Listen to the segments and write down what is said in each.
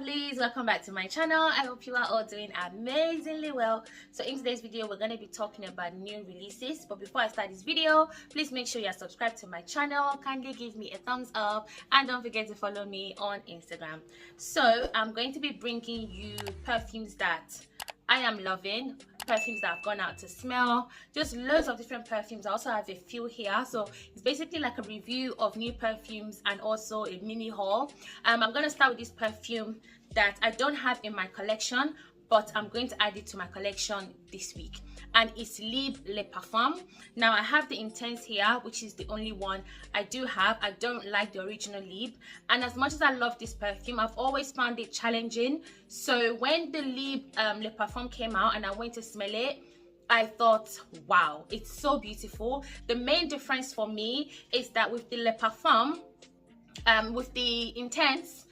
lovelies, welcome back to my channel. I hope you are all doing amazingly well. So in today's video we're going to be talking about new releases, but before I start this video, please make sure you're subscribed to my channel. Kindly give me a thumbs up and don't forget to follow me on Instagram. So I'm going to be bringing you perfumes that I am loving, perfumes that I've gone out to smell, just loads of different perfumes. I also have a few here, so it's basically like a review of new perfumes and also a mini haul. I'm going to start with this perfume that I don't have in my collection, but I'm going to add it to my collection this week, and it's Libre Le Parfum. Now I have the Intense here, which is the only one I do have. I don't like the original Libre, and as much as I love this perfume, I've always found it challenging. So when the Libre Le Parfum came out and I went to smell it, I thought, wow, it's so beautiful. The main difference for me is that with the Le Parfum, with the Intense,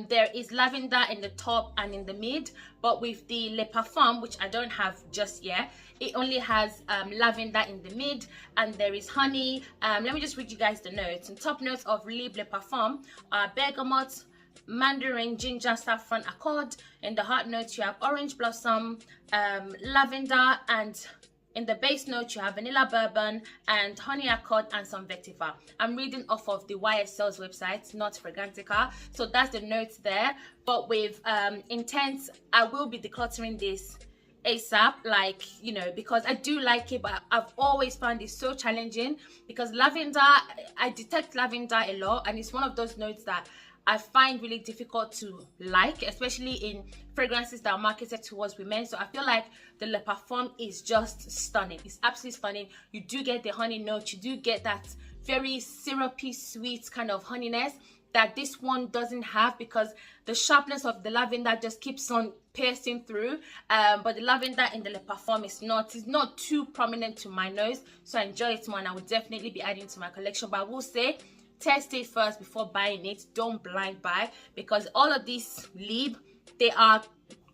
there is lavender in the top and in the mid, but with the Le Parfum, which I don't have just yet, it only has lavender in the mid and there is honey. Let me just read you guys the notes. And top notes of Libre Le Parfum are bergamot, mandarin, ginger, saffron, accord. In the heart notes you have orange blossom, lavender, and in the base note you have vanilla bourbon and honey accord and some vetiver. I'm reading off of the YSL's website, not Fragrantica, so that's the notes there. But with Intense, I will be decluttering this ASAP, like, you know, because I do like it, but I've always found it so challenging because lavender, I detect lavender a lot, and it's one of those notes that I find really difficult to like, especially in fragrances that are marketed towards women. So I feel like the Le Parfum is just stunning. It's absolutely stunning. You do get the honey note, you do get that very syrupy sweet kind of honeyness that this one doesn't have, because the sharpness of the lavender just keeps on piercing through. But the lavender in the Le Parfum is not too prominent to my nose, so I enjoy it more, and I would definitely be adding to my collection. But I will say, test it first before buying it. Don't blind buy, because all of these Libre, they are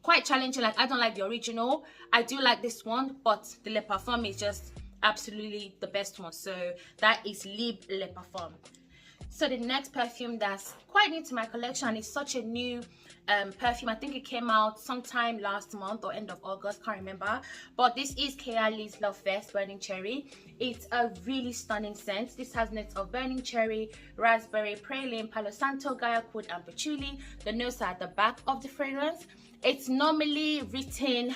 quite challenging. Like, I don't like the original, I do like this one, but the Le Parfum is just absolutely the best one. So that is Libre Le Parfum. So the next perfume that's quite new to my collection is such a new perfume. I think it came out sometime last month or end of August, can't remember, but this is Kayali Lovefest Burning Cherry. It's a really stunning scent. This has notes of burning cherry, raspberry, praline, palo santo, 𝐒𝐤 and patchouli. The notes are at the back of the fragrance. It's normally written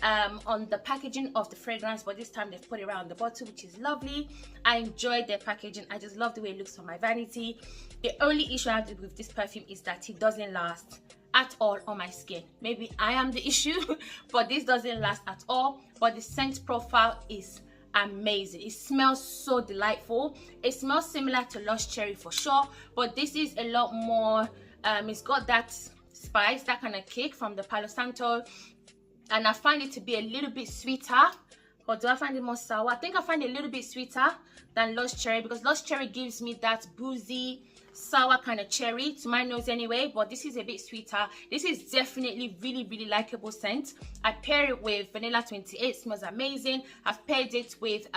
on the packaging of the fragrance, but this time they've put it around the bottle, which is lovely. I enjoyed their packaging. I just love the way it looks on my vanity. The only issue I have with this perfume is that it doesn't last at all on my skin. Maybe I am the issue, but this doesn't last at all. But the scent profile is amazing. It smells so delightful. It smells similar to Lush Cherry for sure, but this is a lot more it's got that spice, that kind of kick from the Palo Santo, and I find it to be a little bit sweeter. Or do I find it more sour? I think I find it a little bit sweeter than Lush Cherry, because Lush Cherry gives me that boozy, sour kind of cherry to my nose anyway, but this is a bit sweeter. This is definitely really likable scent. I pair it with Vanilla 28, smells amazing. I've paired it with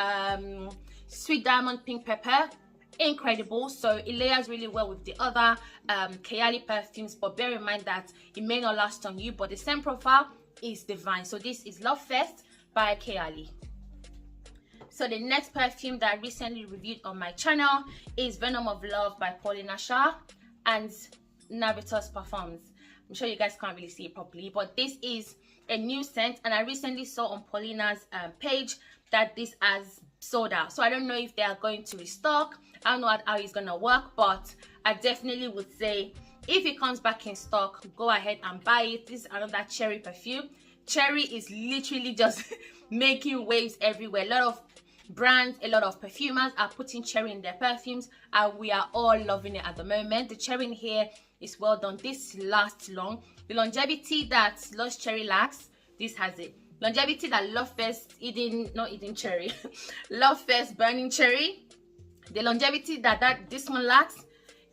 Sweet Diamond Pink Pepper, incredible. So it layers really well with the other Kayali perfumes, but bear in mind that it may not last on you, but the scent profile is divine. So this is Lovefest by Kayali. So the next perfume that I recently reviewed on my channel is Venom of Love by Paulina, Schar and Navitus Perfumes. I'm sure you guys can't really see it properly, but this is a new scent, and I recently saw on Paulina's page that this has sold out. So I don't know if they are going to restock. I don't know how it's gonna work, but I definitely would say if it comes back in stock, go ahead and buy it. This is another cherry perfume. Cherry is literally just making waves everywhere. A lot of brands, a lot of perfumers are putting cherry in their perfumes, and we are all loving it at the moment. The cherry in here is well done. This lasts long. The longevity that Lush Cherry lacks, this has it. Longevity that Lovefest cherry Lovefest Burning Cherry, the longevity that this one lacks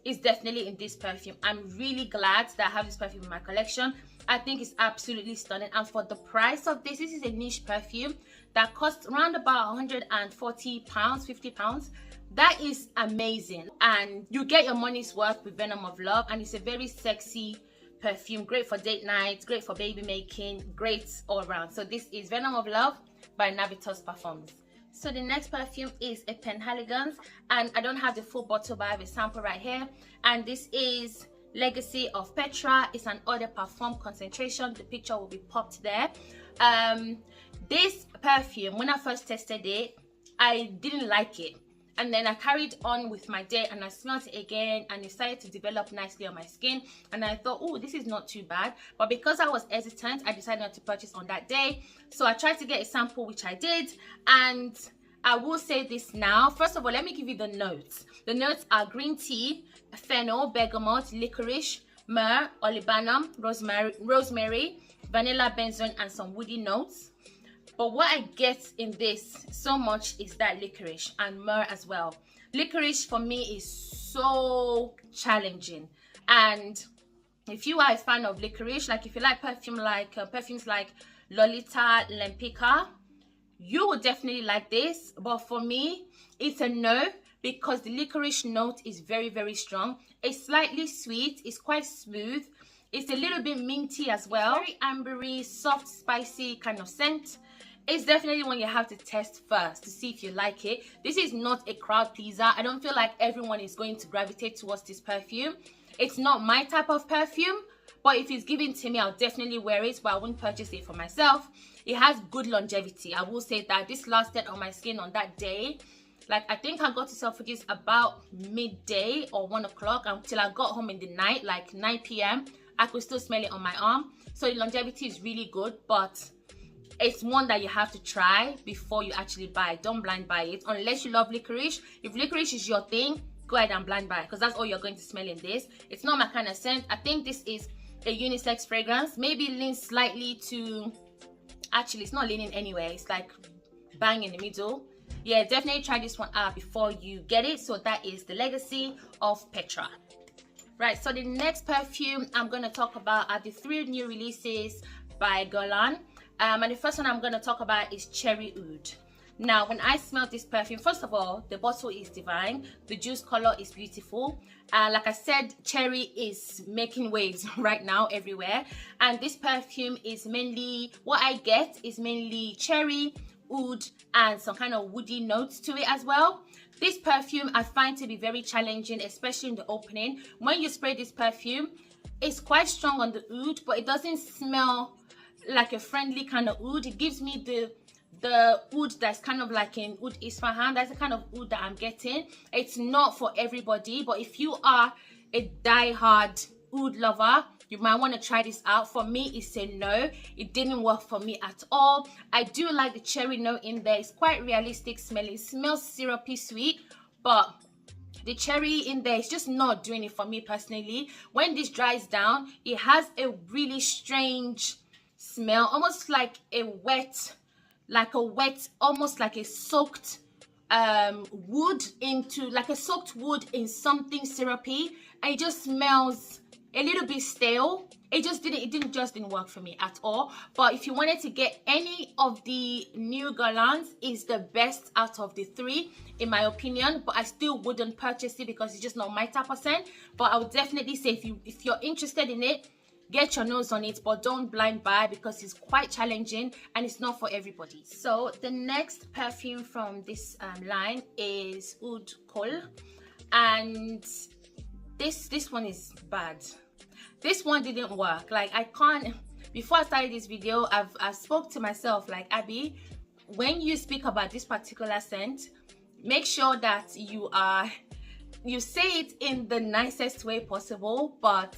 is definitely in this perfume. I'm really glad that I have this perfume in my collection. I think it's absolutely stunning, and for the price of this is a niche perfume that costs around about 140 pounds, 50 pounds. That is amazing, and you get your money's worth with Venom of Love, and it's a very sexy perfume, great for date nights, great for baby making, great all around. So this is Venom of Love by Navitus Perfumes. So the next perfume is a Penhaligon, and I don't have the full bottle, but I have a sample right here. And this is Legacy of Petra. It's an eau de parfum concentration. The picture will be popped there. This perfume, when I first tested it, I didn't like it. And then I carried on with my day and I smelled it again and it started to develop nicely on my skin. And I thought, oh, this is not too bad. But because I was hesitant, I decided not to purchase on that day. So I tried to get a sample, which I did. And I will say this now. First of all, let me give you the notes. The notes are green tea, fennel, bergamot, licorice, myrrh, olibanum, rosemary, vanilla benzoin, and some woody notes. But what I get in this so much is that licorice and myrrh as well. Licorice for me is so challenging. And if you are a fan of licorice, like if you like perfumes like Lolita, Lempicka, you will definitely like this. But for me, it's a no, because the licorice note is very, very strong. It's slightly sweet. It's quite smooth. It's a little bit minty as well. Very ambery, soft, spicy kind of scent. It's definitely one you have to test first to see if you like it. This is not a crowd pleaser. I don't feel like everyone is going to gravitate towards this perfume. It's not my type of perfume, but if it's given to me, I'll definitely wear it, but I wouldn't purchase it for myself. It has good longevity. I will say that this lasted on my skin on that day. Like, I think I got to Selfridges about midday or 1 o'clock until I got home in the night, like 9 p.m. I could still smell it on my arm. So the longevity is really good, but it's one that you have to try before you actually buy it. Don't blind buy it unless you love licorice. If licorice is your thing, go ahead and blind buy it, because that's all you're going to smell in this. It's not my kind of scent. I think this is a unisex fragrance. Maybe leans slightly to, actually it's not leaning anywhere, it's like bang in the middle. Yeah, definitely try this one out before you get it. So that is the Legacy of Petra. Right, so the next perfume I'm going to talk about are the 3 new releases by Guerlain. And the first one I'm going to talk about is Cherry Oud. Now, when I smelled this perfume, first of all, the bottle is divine. The juice color is beautiful. Like I said, cherry is making waves right now everywhere. And this perfume is mainly, what I get is mainly cherry, oud, and some kind of woody notes to it as well. This perfume I find to be very challenging, especially in the opening. When you spray this perfume, it's quite strong on the oud, but it doesn't smell like a friendly kind of oud. It gives me the oud that's kind of like in Oud Isfahan. That's the kind of oud that I'm getting. It's not for everybody, but if you are a die-hard oud lover, you might want to try this out. For me, it's a no. It didn't work for me at all. I do like the cherry note in there. It's quite realistic smelling. It smells syrupy sweet, but the cherry in there is just not doing it for me personally. When this dries down, it has a really strange smell, almost like a wet, almost like a soaked wood into, like a soaked wood in something syrupy, and it just smells a little bit stale. It didn't work for me at all. But if you wanted to get any of the new Guerlains, is the best out of the 3 in my opinion, but I still wouldn't purchase it because it's just not my type of scent. But I would definitely say if you're interested in it, get your nose on it, but don't blind buy because it's quite challenging and it's not for everybody. So the next perfume from this line is Oud Khol, and this one is bad. This one didn't work. Like, I can't, before I started this video, I spoke to myself like, Abby, when you speak about this particular scent, make sure that you say it in the nicest way possible. But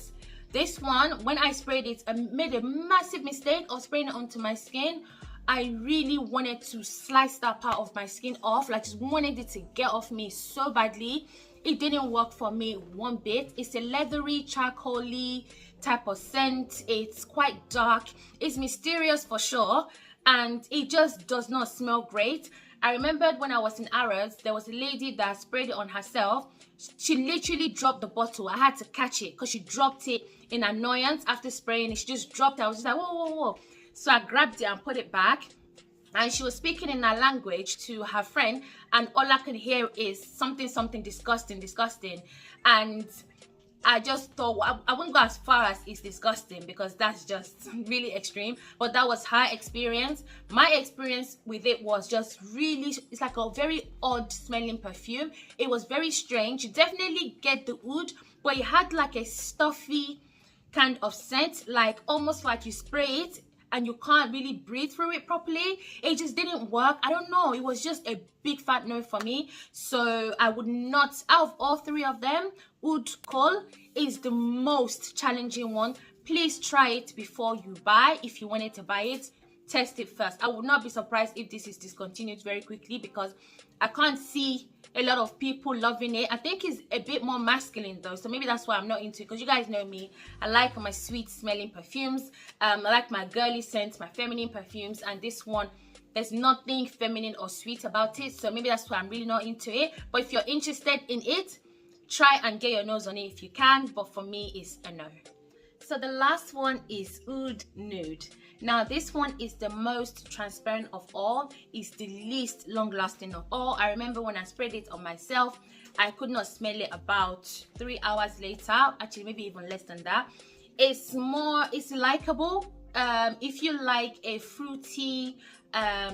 this one, when I sprayed it, I made a massive mistake of spraying it onto my skin. I really wanted to slice that part of my skin off, like just wanted it to get off me so badly. It didn't work for me one bit. It's a leathery, charcoaly type of scent. It's quite dark. It's mysterious for sure, and it just does not smell great. I remembered when I was in Arras, there was a lady that sprayed it on herself. She literally dropped the bottle. I had to catch it because she dropped it in annoyance after spraying it. She just dropped it. I was just like, whoa, whoa, whoa. So I grabbed it and put it back. And she was speaking in her language to her friend, and all I could hear is something, something, disgusting, disgusting. And I just thought, I wouldn't go as far as it's disgusting because that's just really extreme, but that was her experience. My experience with it was just really, it's like a very odd smelling perfume. It was very strange. You definitely get the oud, but it had like a stuffy kind of scent, like almost like you spray it and you can't really breathe through it properly. It just didn't work. I don't know, it was just a big fat no for me. So I would not, out of all three of them, Oud Khol is the most challenging one. Please try it before you buy. If you wanted to buy it, test it first. I would not be surprised if this is discontinued very quickly because I can't see a lot of people loving it. I think it's a bit more masculine though, so maybe that's why I'm not into it, because you guys know me, I like my sweet smelling perfumes. I like my girly scents, my feminine perfumes, and this one, there's nothing feminine or sweet about it, so maybe that's why I'm really not into it. But if you're interested in it, try and get your nose on it if you can, but for me it's a no. So the last one is Oud Nude. Now this one is the most transparent of all. It's the least long lasting of all. I remember when I sprayed it on myself, I could not smell it about 3 hours later, actually maybe even less than that. It's likable. If you like a fruity,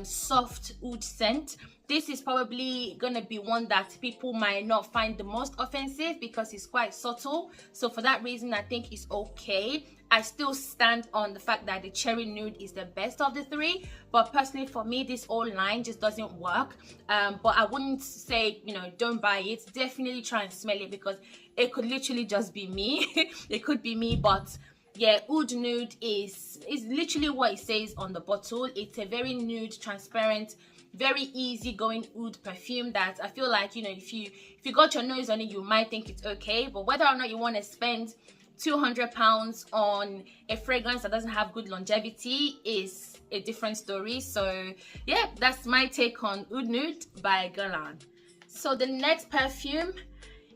soft oud scent, this is probably gonna be one that people might not find the most offensive because it's quite subtle. So for that reason, I think it's okay. I still stand on the fact that the cherry nude is the best of the three, but personally for me, this whole line just doesn't work. But I wouldn't say, you know, don't buy it. Definitely try and smell it because it could literally just be me. It could be me, but yeah, Oud Nude is literally what it says on the bottle. It's a very nude, transparent, very easy going oud perfume that I feel like, you know, if you got your nose on it, you might think it's okay, but whether or not you want to spend £200 on a fragrance that doesn't have good longevity is a different story. So yeah, that's my take on Oud Nude by Guerlain. So the next perfume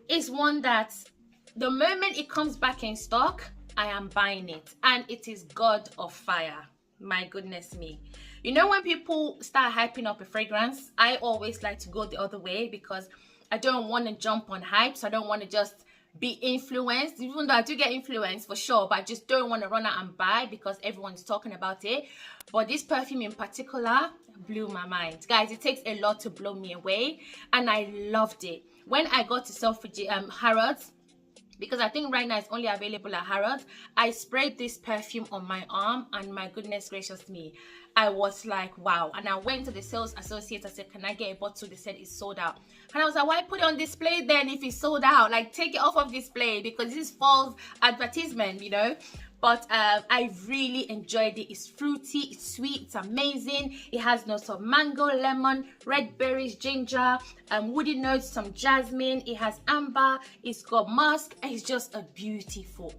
is one that the moment it comes back in stock, I am buying it, and it is God of Fire. My goodness me. You know, when people start hyping up a fragrance, I always like to go the other way because I don't want to jump on hype. So I don't want to just be influenced, even though I do get influenced for sure, but I just don't want to run out and buy because everyone's talking about it. But this perfume in particular blew my mind. Guys, it takes a lot to blow me away, and I loved it. When I got to Selfridges, Harrods, because I think right now it's only available at Harrods, I sprayed this perfume on my arm, and my goodness gracious me, I was like, wow. And I went to the sales associate, I said, can I get a bottle? They said it's sold out. And I was like, why put it on display then if it's sold out? Like, take it off of display because this is false advertisement, you know. But I really enjoyed it. It's fruity, it's sweet, it's amazing. It has notes of mango, lemon, red berries, ginger, woody notes, some jasmine. It has amber, it's got musk, and it's just a beautiful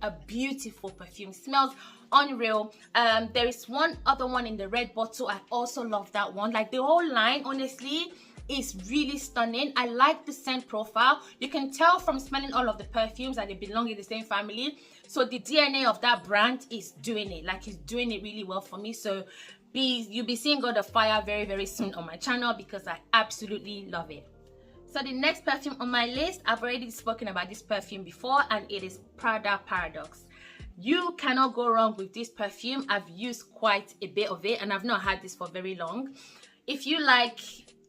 perfume. It smells unreal. There is one other one in the red bottle. I also love that one. Like, the whole line, honestly, is really stunning. I like the scent profile. You can tell from smelling all of the perfumes that they belong in the same family. So the DNA of that brand is doing it. Like, it's doing it really well for me. So you'll be seeing God of Fire very, very soon on my channel because I absolutely love it. So the next perfume on my list, I've already spoken about this perfume before, and it is Prada Paradox. You cannot go wrong with this perfume. I've used quite a bit of it, and I've not had this for very long. If you like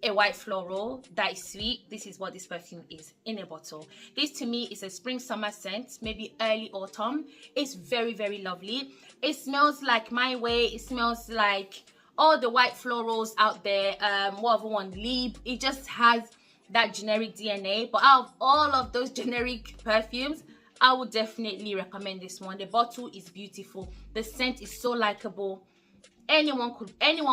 a white floral that is sweet, this is what this perfume is in a bottle. This to me is a spring summer scent, maybe early autumn. It's very, very lovely. It smells like my way. It smells like all the white florals out there. What other one? Libre. It just has that generic DNA. But out of all of those generic perfumes, I would definitely recommend this one. The bottle is beautiful. The scent is so likable. Anyone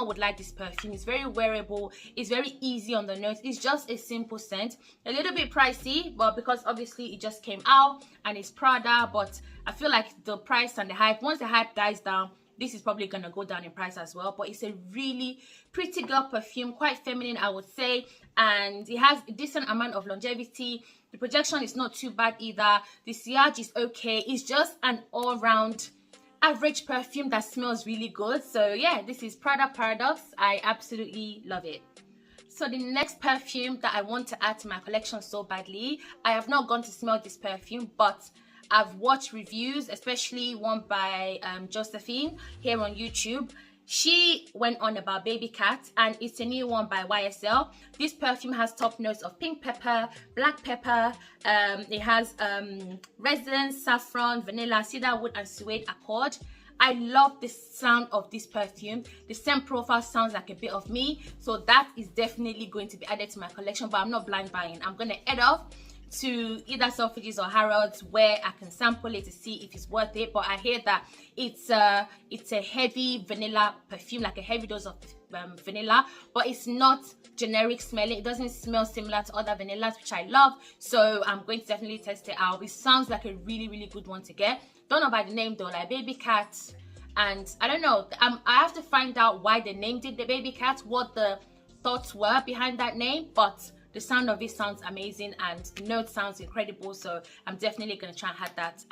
would like this perfume. It's very wearable. It's very easy on the nose. It's just a simple scent. A little bit pricey, but because obviously it just came out and it's Prada, but I feel like the price and the hype, once the hype dies down, this is probably gonna go down in price as well. But it's a really pretty girl perfume, quite feminine, I would say, and it has a decent amount of longevity. The projection is not too bad either. The sillage is okay. It's just an all-round average perfume that smells really good. So yeah, this is Prada Paradox. I absolutely love it. So the next perfume that I want to add to my collection so badly, I have not gone to smell this perfume, but I've watched reviews, especially one by Stephane here on YouTube. She went on about Babycat, and it's a new one by YSL. This perfume has top notes of pink pepper, black pepper. It has resin, saffron, vanilla, cedarwood, and suede accord. I love the sound of this perfume. The scent profile sounds like a bit of me, so that is definitely going to be added to my collection, but I'm not blind buying. I'm going to head off to either Selfridges or Harrods where I can sample it to see if it's worth it. But I hear that it's a heavy vanilla perfume, like a heavy dose of vanilla, but it's not generic smelling. It doesn't smell similar to other vanillas, which I love, so I'm going to definitely test it out. It sounds like a really good one to get. Don't know about the name though, like Babycat, and I don't know, I have to find out why they named it the Babycat, what the thoughts were behind that name, but the sound of it sounds amazing and the note sounds incredible, so I'm definitely going to try and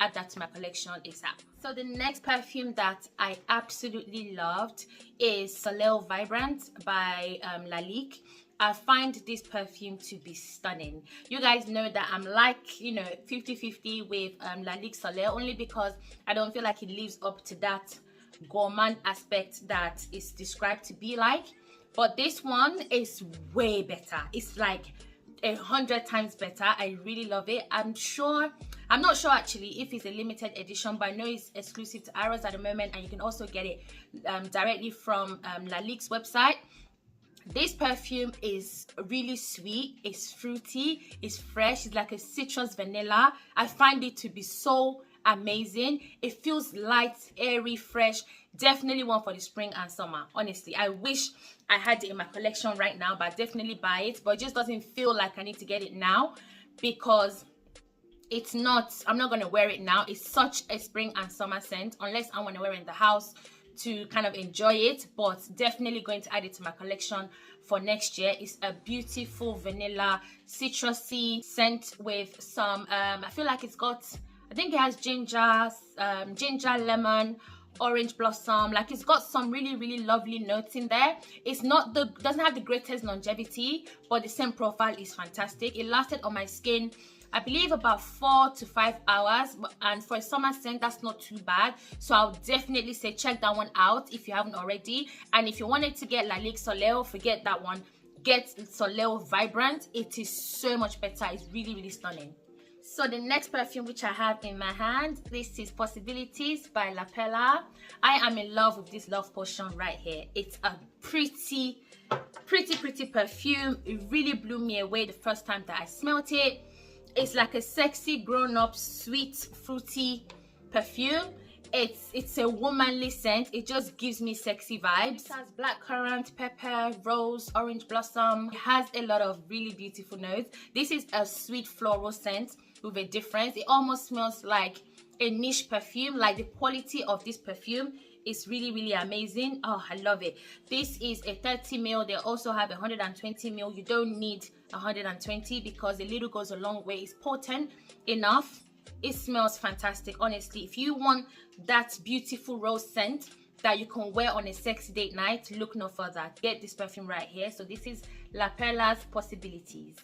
add that to my collection ASAP. So the next perfume that I absolutely loved is Soleil Vibrant by Lalique. I find this perfume to be stunning. You guys know that I'm like, you know, 50-50 with Lalique Soleil, only because I don't feel like it lives up to that gourmand aspect that is described to be like. But this one is way better. It's like 100 times better. I really love it. I'm not sure actually if it's a limited edition, but I know it's exclusive to Harrods at the moment, and you can also get it directly from Lalique's website. This perfume is really sweet, it's fruity, it's fresh, it's like a citrus vanilla. I find it to be so amazing. It feels light, airy, fresh. Definitely one for the spring and summer. Honestly, I wish I had it in my collection right now, but I definitely buy it. But it just doesn't feel like I need to get it now because it's not, I'm not going to wear it now. It's such a spring and summer scent, unless I want to wear it in the house to kind of enjoy it, but definitely going to add it to my collection for next year. It's a beautiful vanilla citrusy scent with some I feel like it's got, I think it has ginger, lemon, orange blossom. Like, it's got some really lovely notes in there. It's not doesn't have the greatest longevity, but the scent profile is fantastic. It lasted on my skin, I believe, about 4 to 5 hours, and for a summer scent, that's not too bad. So I'll definitely say check that one out if you haven't already. And if you wanted to get Lalique Soleil, forget that one. Get Soleil Vibrant. It is so much better. It's really stunning. So the next perfume which I have in my hand, this is Possibilities by La Perla. I am in love with this love potion right here. It's a pretty perfume. It really blew me away the first time that I smelled it. It's like a sexy, grown-up, sweet, fruity perfume. It's a womanly scent. It just gives me sexy vibes. It has blackcurrant, pepper, rose, orange blossom. It has a lot of really beautiful notes. This is a sweet floral scent with a difference. It almost smells like a niche perfume. Like, the quality of this perfume is really amazing. Oh, I love it. This is a 30 ml. They also have 120 ml. You don't need 120 because a little goes a long way. It's potent enough. It smells fantastic. Honestly, if you want that beautiful rose scent that you can wear on a sexy date night, look no further. Get this perfume right here. So this is La Perla's Possibilities.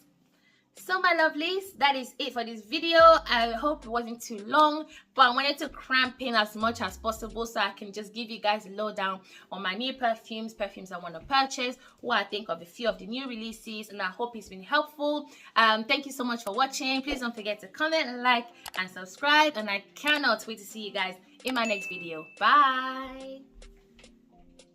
So my lovelies, that is it for this video. I hope it wasn't too long, but I wanted to cramp in as much as possible so I can just give you guys a lowdown on my new perfumes I want to purchase, what I think of a few of the new releases, and I hope it's been helpful. Thank you so much for watching. Please don't forget to comment, like, and subscribe, and I cannot wait to see you guys in my next video. Bye.